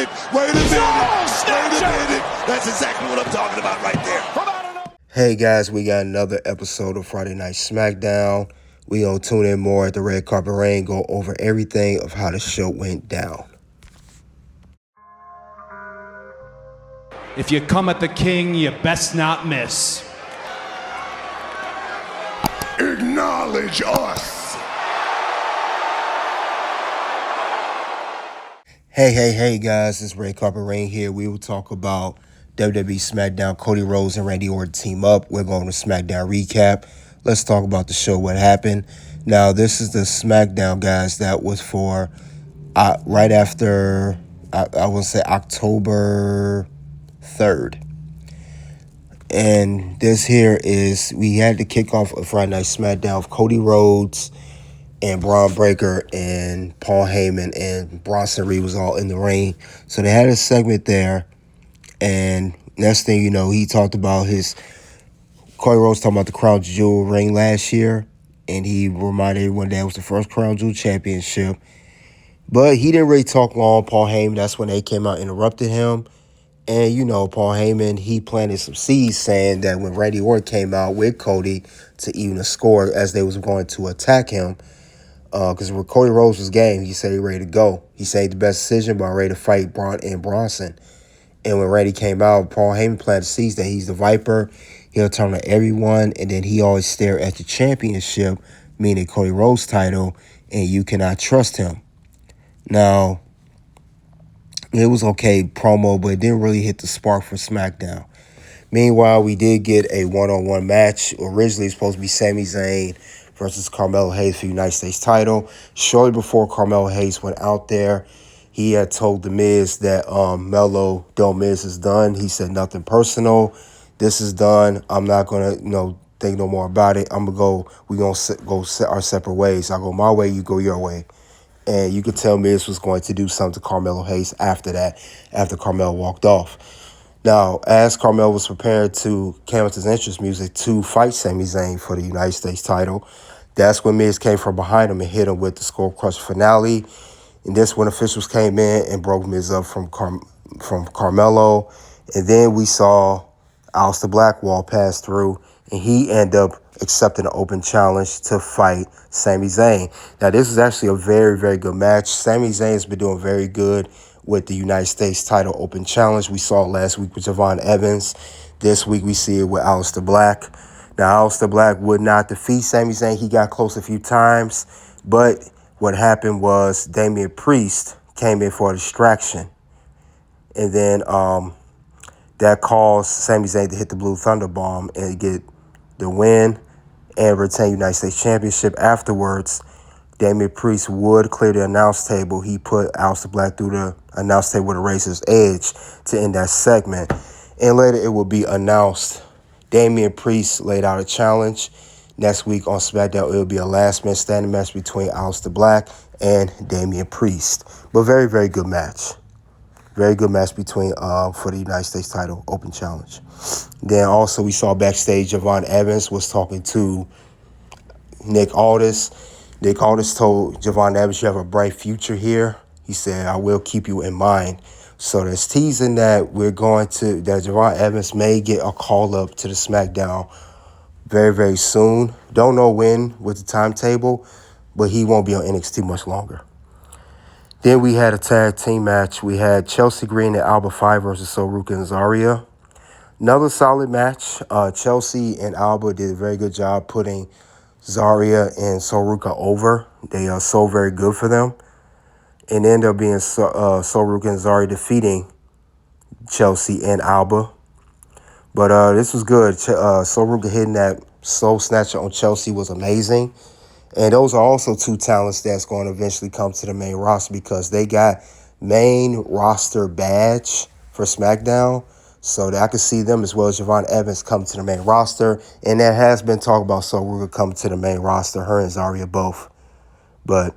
minute. Wait a minute. That's exactly what I'm talking about right there. Hey guys, we got another episode of Friday Night SmackDown. We gonna tune in more at the Red Carpet Rain, go over everything of how the show went down. If you come at the king, you best not miss. Acknowledge us. Hey guys, it's Red Carpet Rain here. We will talk about WWE SmackDown Cody Rhodes and Randy Orton team up. We're going to SmackDown recap. Let's talk about the show, what happened. Now, this is the SmackDown, guys, that was for right after, I would say October 3rd. And this here is, we had the kickoff of Friday Night SmackDown of Cody Rhodes and Bron Breakker and Paul Heyman and Bronson Reed was all in the ring. So they had a segment there. And next thing you know, he talked about Cody Rhodes talking about the Crown Jewel ring last year. And he reminded everyone that it was the first Crown Jewel championship. But he didn't really talk long. Paul Heyman, that's when they came out and interrupted him. And, you know, Paul Heyman, he planted some seeds saying that when Randy Orton came out with Cody to even a score as they was going to attack him, because when Cody Rhodes was game, he said he ready to go. He said the best decision, but ready to fight Bron and Bronson. And when Randy came out, Paul Heyman planted seeds that he's the Viper. He'll turn on everyone, and then he always stare at the championship, meaning Cody Rhodes' title, and you cannot trust him. Now, it was okay promo, but it didn't really hit the spark for SmackDown. Meanwhile, we did get a one-on-one match. Originally, it was supposed to be Sami Zayn versus Carmelo Hayes for the United States title. Shortly before Carmelo Hayes went out there, he had told The Miz that Melo, Del Miz is done. He said nothing personal. This is done. I'm not going to, think no more about it. We're going to go set our separate ways. I go my way, you go your way. And you could tell Miz was going to do something to Carmelo Hayes after that, after Carmelo walked off. Now, as Carmelo was prepared to came with his entrance music to fight Sami Zayn for the United States title, that's when Miz came from behind him and hit him with the Skull Crush finale. And this when officials came in and broke Miz up from Carmelo. And then we saw Aleister Black walk pass through, and he ended up accepting an open challenge to fight Sami Zayn. Now, this is actually a very, very good match. Sami Zayn has been doing very good with the United States title open challenge. We saw it last week with Javon Evans. This week we see it with Aleister Black. Now, Aleister Black would not defeat Sami Zayn. He got close a few times, but what happened was Damian Priest came in for a distraction. And then that caused Sami Zayn to hit the Blue Thunder Bomb and get the win and retain United States Championship. Afterwards, Damian Priest would clear the announce table. He put Aleister Black through the announce table with a razor's edge to end that segment. And later it will be announced Damian Priest laid out a challenge. Next week on SmackDown, it will be a last man standing match between Aleister Black and Damian Priest. But very, very good match. Very good match between for the United States title open challenge. Then also we saw backstage Javon Evans was talking to Nick Aldis. Nick Aldis told Javon Evans, you have a bright future here. He said, I will keep you in mind. So there's teasing that that Javon Evans may get a call up to the SmackDown very, very soon. Don't know when with the timetable, but he won't be on NXT much longer. Then we had a tag team match. We had Chelsea Green and Alba Fyre versus Soruka and Zarya. Another solid match. Chelsea and Alba did a very good job putting Zarya and Soruka over. They are so very good for them. And ended up being Soruka and Zarya defeating Chelsea and Alba. But this was good. Soruka hitting that soul snatcher on Chelsea was amazing. And those are also two talents that's going to eventually come to the main roster because they got main roster badge for SmackDown. So that I could see them as well as Javon Evans come to the main roster. And there has been talk about Soruka coming to the main roster, her and Zarya both. But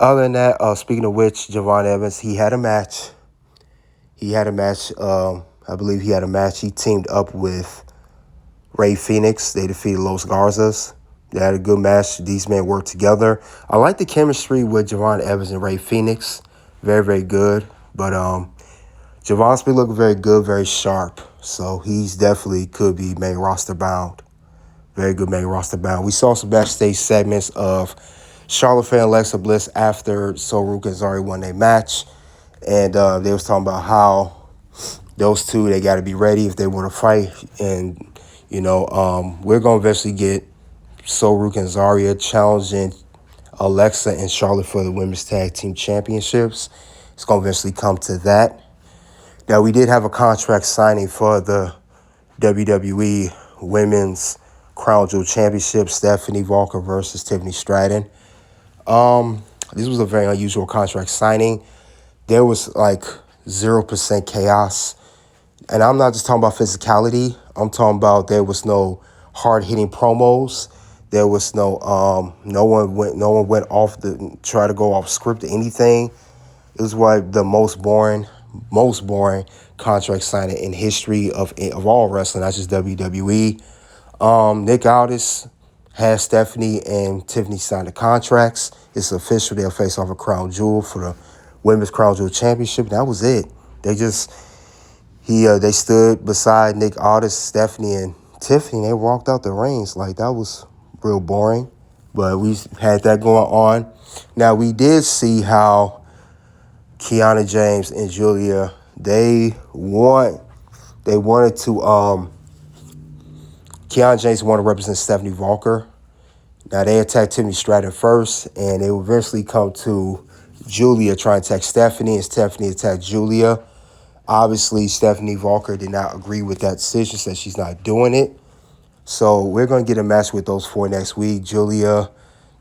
other than that, speaking of which, Javon Evans, he had a match. I believe he had a match. He teamed up with Rey Fenix. They defeated Los Garzas. They had a good match. These men worked together. I like the chemistry with Javon Evans and Rey Fenix. Very, very good. But Javon's been looking very good, very sharp. So he's definitely could be main roster bound. Very good main roster bound. We saw some backstage segments of Charlotte Flair and Alexa Bliss after Sol Ruca and Zarya won their match. And they was talking about how those two, they got to be ready if they want to fight. And, we're going to eventually get Sol Ruca and Zarya challenging Alexa and Charlotte for the Women's Tag Team Championships. It's going to eventually come to that. Now, we did have a contract signing for the WWE Women's Crown Jewel Championship, Stephanie Vaquer versus Tiffany Stratton. This was a very unusual contract signing. There was like 0% chaos. And I'm not just talking about physicality. I'm talking about there was no hard-hitting promos. There was no one went off try to go off script or anything. It was like the most boring contract signing in history of all wrestling, not just WWE. Nick Aldis had Stephanie and Tiffany sign the contracts. It's official. They'll face off a Crown Jewel for the Women's Crown Jewel Championship. That was it. They stood beside Nick Aldis, Stephanie, and Tiffany. And they walked out the rings. Like, that was real boring. But we had that going on. Now, we did see how Kiana James and Julia, Kiana James wanted to represent Stephanie Vaquer. Now, they attacked Tiffany Stratton first, and they would eventually come to Julia trying to attack Stephanie, and Stephanie attacked Julia. Obviously, Stephanie Vaquer did not agree with that decision, said she's not doing it. So we're going to get a match with those four next week, Julia,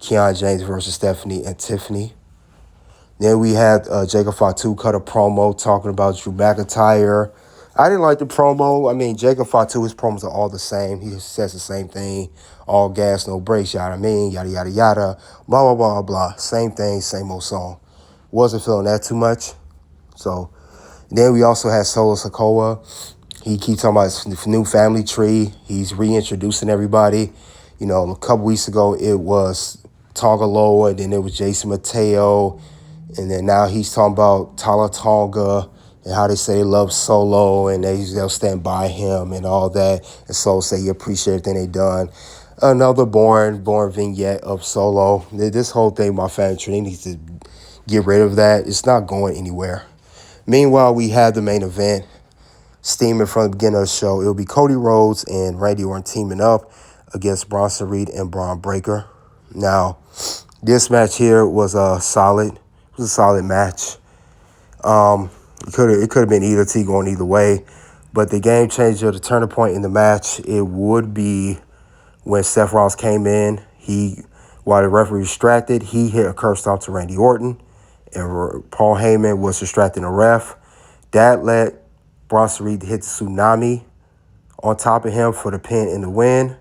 Kiana James versus Stephanie, and Tiffany. Then we had Jacob Fatu cut a promo talking about Drew McIntyre. I didn't like the promo. I mean, Jacob Fatu, his promos are all the same. He says the same thing. All gas, no brakes, yada yada, yada. Blah, blah, blah, blah. Same thing, same old song. Wasn't feeling that too much. So then we also had Solo Sikoa. He keeps talking about his new family tree. He's reintroducing everybody. A couple weeks ago, it was Tongaloa, and then it was Jason Mateo. And then now he's talking about Tala Tonga and how they say they love Solo and they'll stand by him and all that. And Solo say he appreciate everything they done. Another boring vignette of Solo. This whole thing, my family tree, they need to get rid of that. It's not going anywhere. Meanwhile, we had the main event steaming from the beginning of the show. It'll be Cody Rhodes and Randy Orton teaming up against Bronson Reed and Bron Breakker. Now, this match here was solid. It was a solid match. It could have been either T going either way. But the game changer, the turning point in the match, it would be when Seth Rollins came in. While the referee was distracted, he hit a curb stomp to Randy Orton. And Paul Heyman was distracting the ref. That let Bronson Reed hit the tsunami on top of him for the pin and the win.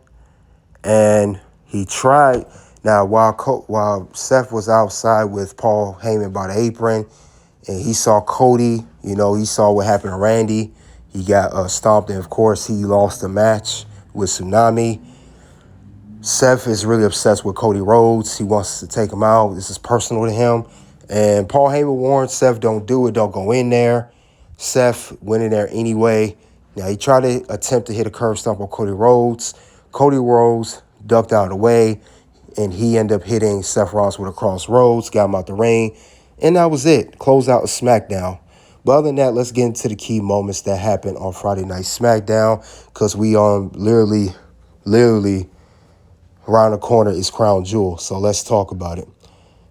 And he tried. Now, while Seth was outside with Paul Heyman by the apron, and he saw Cody, he saw what happened to Randy. He got stomped, and of course, he lost the match with Tsunami. Seth is really obsessed with Cody Rhodes. He wants to take him out. This is personal to him. And Paul Heyman warned Seth, don't do it, don't go in there. Seth went in there anyway. Now, he tried to attempt to hit a curb stomp on Cody Rhodes. Cody Rhodes ducked out of the way, and he ended up hitting Seth Rollins with a crossroads, got him out the ring, and that was it. Close out of SmackDown. But other than that, let's get into the key moments that happened on Friday Night SmackDown, because we are literally around the corner is Crown Jewel, so let's talk about it.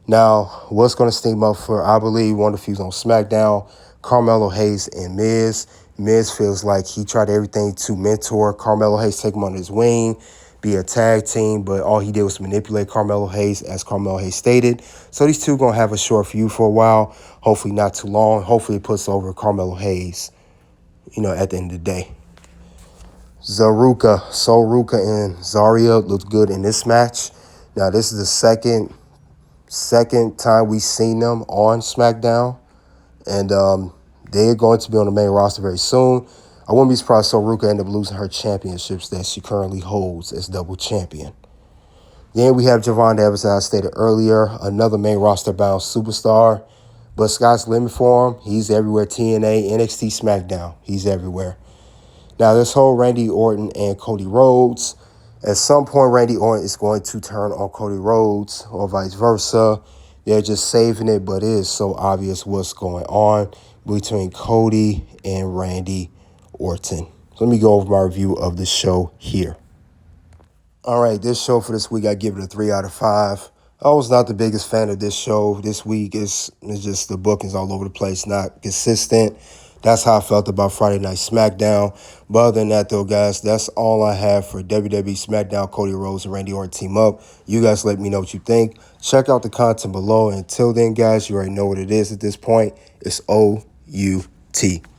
Now, what's going to steam up for, I believe, one of the feuds on SmackDown, Carmelo Hayes and Miz. Miz feels like he tried everything to mentor Carmelo Hayes, take him under his wing, be a tag team, but all he did was manipulate Carmelo Hayes, as Carmelo Hayes stated. So these two going to have a short feud for a while, hopefully not too long. Hopefully it puts over Carmelo Hayes, at the end of the day. Sol Ruca and Zarya looked good in this match. Now, this is the second time we've seen them on SmackDown, and they're going to be on the main roster very soon. I wouldn't be surprised if Sol Ruca ended up losing her championships that she currently holds as double champion. Then we have Javon Davis, as I stated earlier, another main roster-bound superstar. But sky's the limit for him. He's everywhere. TNA, NXT, SmackDown. He's everywhere. Now, this whole Randy Orton and Cody Rhodes, at some point, Randy Orton is going to turn on Cody Rhodes or vice versa. They're just saving it, but it is so obvious what's going on between Cody and Randy Orton. So let me go over my review of the show here. All right, this show for this week, I give it a 3 out of 5. I was not the biggest fan of this show this week. It's just the bookings all over the place, not consistent. That's how I felt about Friday Night SmackDown. But other than that, though, guys, that's all I have for WWE SmackDown Cody Rhodes and Randy Orton team up. You guys let me know what you think. Check out the content below. Until then, guys, you already know what it is at this point. It's OUT.